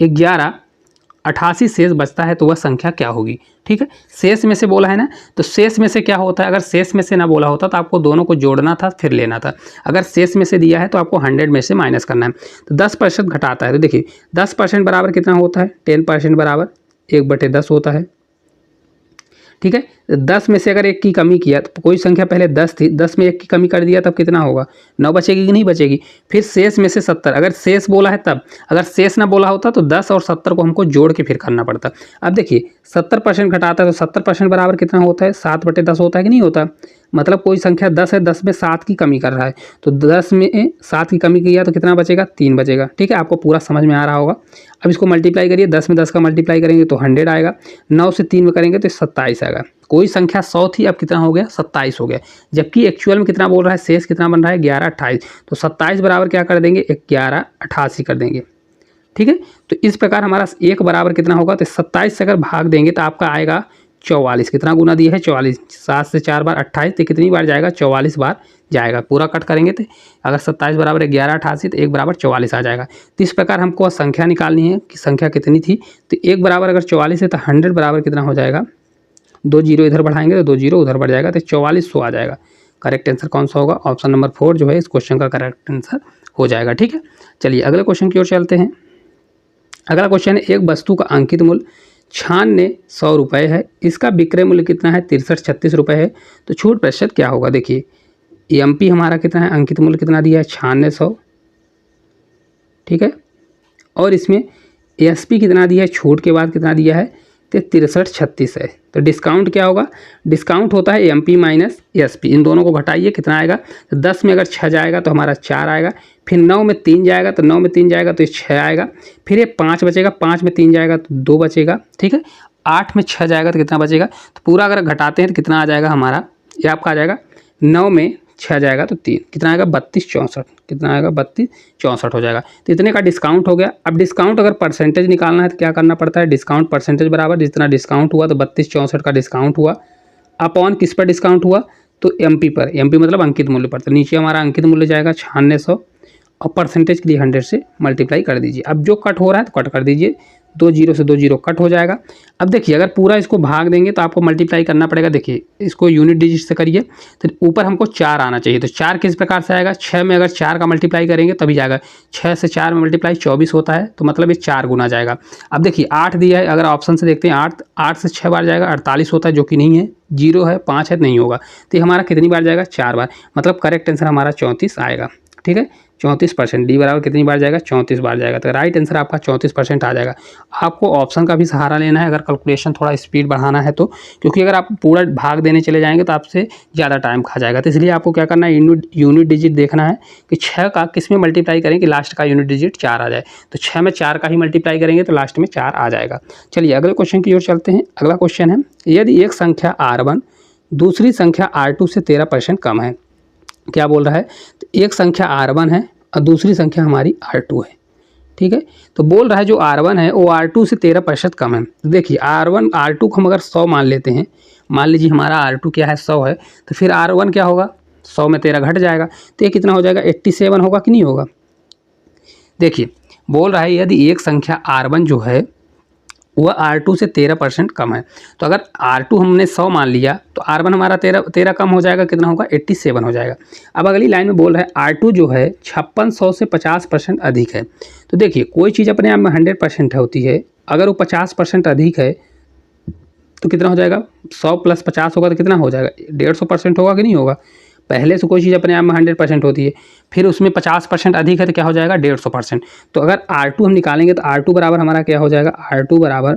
1188 शेष बचता है तो वह संख्या क्या होगी, ठीक है, शेष में से बोला है ना, तो शेष में से क्या होता है, अगर शेष में से ना बोला होता तो आपको दोनों को जोड़ना था फिर लेना था, अगर शेष में से दिया है तो आपको 100 में से माइनस करना है, तो 10% घटाता है, तो देखिए 10% बराबर कितना होता है, 10% बराबर 1/10 होता है, ठीक है, 10 में से अगर 1 की कमी किया तो कोई संख्या पहले 10 थी, 10 में 1 की कमी कर दिया तब कितना होगा, 9 बचेगी कि नहीं बचेगी, फिर शेष में से 70, अगर शेष बोला है तब, अगर शेष ना बोला होता तो 10 और 70 को हमको जोड़ के फिर करना पड़ता। अब देखिए 70% घटाता है तो 70% बराबर कितना होता है, 7/10 होता है कि नहीं होता, मतलब कोई संख्या 10 है, 10 में 7 की कमी कर रहा है, तो 10 में 7 की कमी किया तो कितना बचेगा, 3 बचेगा, ठीक है, आपको पूरा समझ में आ रहा होगा। अब इसको मल्टीप्लाई करिए, 10 में 10 का मल्टीप्लाई करेंगे तो 100 आएगा, 9 से 3 में करेंगे तो 27 आएगा, कोई संख्या 100 थी अब कितना हो गया, 27 हो गया, जबकि एक्चुअल में कितना बोल रहा है, शेष कितना बन रहा है, 1128, तो 27 बराबर क्या कर देंगे, 1188 कर देंगे, ठीक है, तो इस प्रकार हमारा 1 बराबर कितना होगा, तो 27 से अगर भाग देंगे तो आपका आएगा 44, कितना गुना दिया है, 44, 7 से 4 बार 28, तो कितनी बार जाएगा, 44 बार जाएगा, पूरा कट करेंगे तो अगर 27 बराबर 1188 तो 1 बराबर 44 आ जाएगा। तो इस प्रकार हमको संख्या निकालनी है कि संख्या कितनी थी, तो 1 बराबर अगर 44 है तो 100 बराबर कितना हो जाएगा, 2 जीरो इधर बढ़ाएंगे तो 2 जीरो उधर बढ़ जाएगा, तो 4400 आ जाएगा। करेक्ट आंसर कौन सा होगा, ऑप्शन नंबर 4 जो है इस क्वेश्चन का करेक्ट आंसर हो जाएगा, ठीक है। चलिए अगले क्वेश्चन की ओर चलते हैं। अगला क्वेश्चन है, एक वस्तु का अंकित मूल्य 96 रुपये है, इसका विक्रय मूल्य कितना है, 6336 रुपये है, तो छूट प्रतिशत क्या होगा। देखिए एमपी हमारा कितना है, अंकित मूल्य कितना दिया है, 9600, ठीक है, और इसमें एसपी कितना दिया है, छूट के बाद कितना दिया है, तो 6336 है, तो डिस्काउंट क्या होगा, डिस्काउंट होता है एमपी माइनस एसपी, इन दोनों को घटाइए कितना आएगा, तो 10 में अगर 6 जाएगा तो हमारा 4 आएगा, फिर 9 में 3 जाएगा तो 9 में 3 जाएगा तो ये 6 आएगा, फिर ये 5 बचेगा, 5 में 3 जाएगा तो 2 बचेगा, ठीक है, 8 में 6 जाएगा तो कितना बचेगा, तो पूरा अगर घटाते हैं तो कितना आ जाएगा हमारा, ये आपका आ जाएगा 9 में 6 जाएगा तो 3, कितना आएगा 3264, कितना आएगा 3264 हो जाएगा, तो इतने का डिस्काउंट हो गया। अब डिस्काउंट अगर परसेंटेज निकालना है तो क्या करना पड़ता है, डिस्काउंट परसेंटेज बराबर जितना डिस्काउंट हुआ तो 3264 का डिस्काउंट हुआ अपॉन किस पर डिस्काउंट हुआ, तो एमपी पर, एमपी मतलब अंकित मूल्य पर, तो नीचे हमारा अंकित मूल्य जाएगा 9600 और परसेंटेज के लिए 100 से मल्टीप्लाई कर दीजिए। अब जो कट हो रहा है तो कट कर दीजिए, 2 जीरो से 2 जीरो कट हो जाएगा। अब देखिए अगर पूरा इसको भाग देंगे तो आपको मल्टीप्लाई करना पड़ेगा, देखिए इसको यूनिट डिजिट से करिए तो ऊपर हमको 4 आना चाहिए, तो 4 किस प्रकार से आएगा, 6 में अगर 4 का मल्टीप्लाई करेंगे तभी जाएगा, 6 से 4 में मल्टीप्लाई 24 होता है, तो मतलब ये 4 गुना जाएगा। अब देखिए 8 दिया है, अगर ऑप्शन से देखते हैं 8 से 6 बार जाएगा 48 होता है, जो कि नहीं है, 0 है, 5 है तो नहीं होगा, तो ये हमारा कितनी बार जाएगा, 4 बार, मतलब करेक्ट आंसर हमारा 34 आएगा, ठीक है, 34%, डी बराबर कितनी बार जाएगा, 34 बार जाएगा, तो राइट आंसर आपका 34% आ जाएगा। आपको ऑप्शन का भी सहारा लेना है अगर कैलकुलेशन थोड़ा स्पीड बढ़ाना है तो, क्योंकि अगर आप पूरा भाग देने चले जाएंगे तो आपसे ज़्यादा टाइम खा जाएगा, तो इसलिए आपको क्या करना है, यूनिट डिजिट देखना है कि 6 का किस में मल्टीप्लाई करें कि लास्ट का यूनिट डिजिट 4 आ जाए, तो 6 में 4 का ही मल्टीप्लाई करेंगे तो लास्ट में 4 आ जाएगा। चलिए अगले क्वेश्चन की ओर चलते हैं। अगला क्वेश्चन है, यदि एक संख्या R1 दूसरी संख्या R2 से 13% कम है, क्या बोल रहा है, तो एक संख्या R1 है और दूसरी संख्या हमारी R2 है, ठीक है। तो बोल रहा है जो R1 है वो R2 से 13% कम है। तो देखिए R1 R2 को हम अगर 100 मान लेते हैं, मान लीजिए हमारा R2 क्या है 100 है, तो फिर R1 क्या होगा 100 में 13 घट जाएगा, तो ये कितना हो जाएगा 87 होगा कि नहीं होगा। देखिए बोल रहा है यदि एक संख्या R1 जो है वह R2 से 13% कम है, तो अगर R2 हमने 100 मान लिया तो R1 हमारा 13 कम हो जाएगा, कितना होगा 87 हो जाएगा। अब अगली लाइन में बोल रहा है R2 जो है 5600 से 50% अधिक है। तो देखिए कोई चीज़ अपने आप में 100% होती है, अगर वो 50% अधिक है तो कितना हो जाएगा 100 + 50 होगा तो कितना हो जाएगा 150% होगा कि नहीं होगा। पहले से कोई चीज़ अपने आप में 100% होती है, फिर उसमें 50% अधिक है तो क्या हो जाएगा 150%। तो अगर R2 हम निकालेंगे तो R2 बराबर हमारा क्या हो जाएगा, R2 बराबर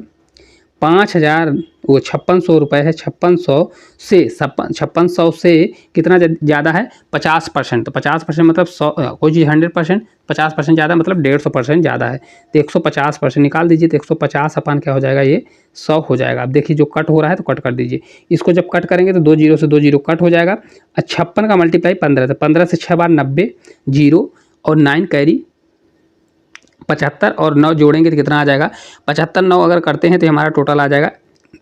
5000 वो 5600 रुपये है, 5600 से कितना ज़्यादा है 50%। तो 50% मतलब 100, कोई चीज़ 100%, 50% ज़्यादा मतलब 150% ज़्यादा है, तो 150% निकाल दीजिए, तो 150 अपन क्या हो जाएगा ये 100 हो जाएगा। अब देखिए जो कट हो रहा है तो कट कर दीजिए, इसको जब कट करेंगे तो 2 जीरो से 2 जीरो कट हो जाएगा। 56 का मल्टीप्लाई 15, तो 15 से 6 बार 90, जीरो और 9 कैरी 75 और 9 जोड़ेंगे तो कितना आ जाएगा 75 9 अगर करते हैं तो हमारा टोटल आ जाएगा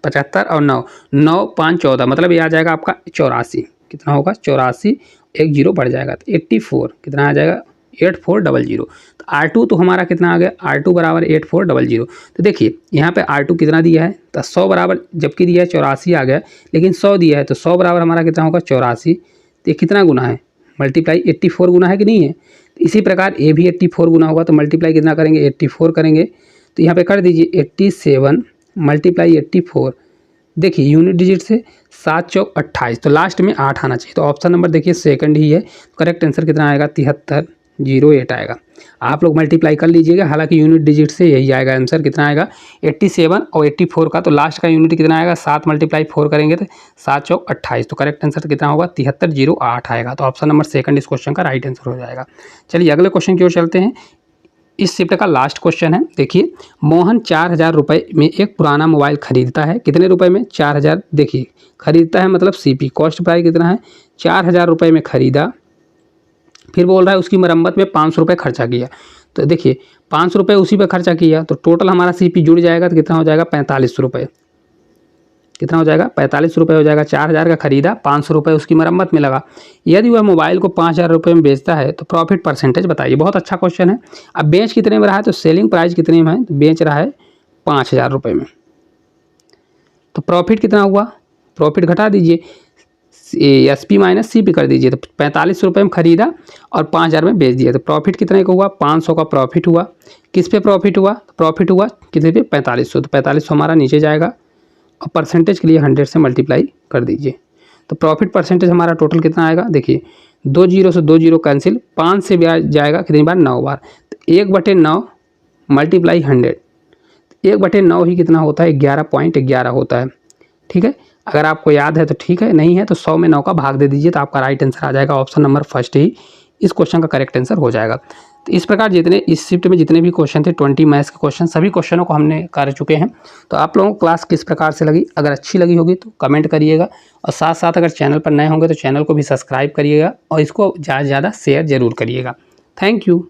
75 और 9 9 5 14, मतलब ये आ जाएगा आपका 84। कितना होगा 84, एक जीरो बढ़ जाएगा तो 84, कितना आ जाएगा 8400। तो R2 तो हमारा कितना आ गया, R2 बराबर 8400। तो देखिए यहाँ पे R2 कितना दिया है तो 100 बराबर, जबकि दिया है 84 आ गया, लेकिन 100 दिया है तो 100 बराबर हमारा कितना होगा 84। तो ये कितना गुना है मल्टीप्लाई 84 गुना है कि नहीं है। इसी प्रकार ए भी 84 गुना होगा, तो मल्टीप्लाई कितना करेंगे 84 करेंगे, तो यहाँ पे कर दीजिए 87 मल्टीप्लाई 84। देखिए यूनिट डिजिट से 7 चौक 28, तो लास्ट में 8 आना चाहिए, तो ऑप्शन नंबर देखिए सेकंड ही है। करेक्ट आंसर कितना आएगा 7308 आएगा। आप लोग मल्टीप्लाई कर लीजिएगा, हालांकि यूनिट डिजिट से यही आएगा आंसर, कितना आएगा 87 और 84 का, तो लास्ट का यूनिट कितना आएगा 7 × 4 करेंगे तो 7 चौक 28, तो करेक्ट आंसर कितना होगा 7308 आएगा। तो ऑप्शन नंबर सेकंड इस क्वेश्चन का राइट आंसर हो जाएगा। चलिए अगले क्वेश्चन की ओर चलते हैं। इस शिफ्ट का लास्ट क्वेश्चन है। देखिए मोहन 4000 रुपये में एक पुराना मोबाइल खरीदता है, कितने रुपए में 4000, देखिए खरीदता है मतलब CP कॉस्ट प्राइस कितना है 4000 रुपये में खरीदा, फिर बोल रहा है उसकी मरम्मत में 500 रुपये खर्चा किया। तो देखिए 500 रुपये उसी पे खर्चा किया, तो टोटल हमारा CP जुड़ जाएगा तो कितना हो जाएगा 4500 रुपये। कितना हो जाएगा 4500 रुपये हो जाएगा। 4000 का खरीदा, 500 रुपये उसकी मरम्मत में लगा। यदि वह मोबाइल को 5000 रुपये में बेचता है तो प्रॉफिट परसेंटेज बताइए। बहुत अच्छा क्वेश्चन है। अब बेच कितने में रहा है, तो सेलिंग प्राइस कितने में है, तो बेच रहा है 5000 रुपये में, तो प्रॉफिट कितना हुआ, प्रॉफिट घटा दीजिए, SP माइनस CP कर दीजिए, तो 4500 रुपये में खरीदा और 5000 में बेच दिया, तो प्रॉफिट कितने का हुआ 500 का प्रॉफिट हुआ। किस पे प्रॉफिट हुआ, तो प्रॉफिट हुआ कितने पे 4500, तो 4500 हमारा नीचे जाएगा और परसेंटेज के लिए 100 से मल्टीप्लाई कर दीजिए, तो प्रॉफिट परसेंटेज हमारा टोटल कितना आएगा। देखिए 2 जीरो से 2 जीरो कैंसिल, 5 से जाएगा कितनी बार 9 बार, तो 1/9 मल्टीप्लाई 100, 1/9 ही कितना होता है 11.11 होता है। ठीक है, अगर आपको याद है तो ठीक है, नहीं है तो 100 में 9 का भाग दे दीजिए, तो आपका राइट आंसर आ जाएगा। ऑप्शन नंबर फर्स्ट ही इस क्वेश्चन का करेक्ट आंसर हो जाएगा। तो इस प्रकार जितने इस शिफ्ट में जितने भी क्वेश्चन थे 20 मैथ्स के क्वेश्चन, सभी क्वेश्चनों को हमने कर चुके हैं। तो आप लोगों को क्लास किस प्रकार से लगी, अगर अच्छी लगी होगी तो कमेंट करिएगा, और साथ साथ अगर चैनल पर नए होंगे तो चैनल को भी सब्सक्राइब करिएगा और इसको ज़्यादा से ज़्यादा शेयर जरूर करिएगा। Thank you.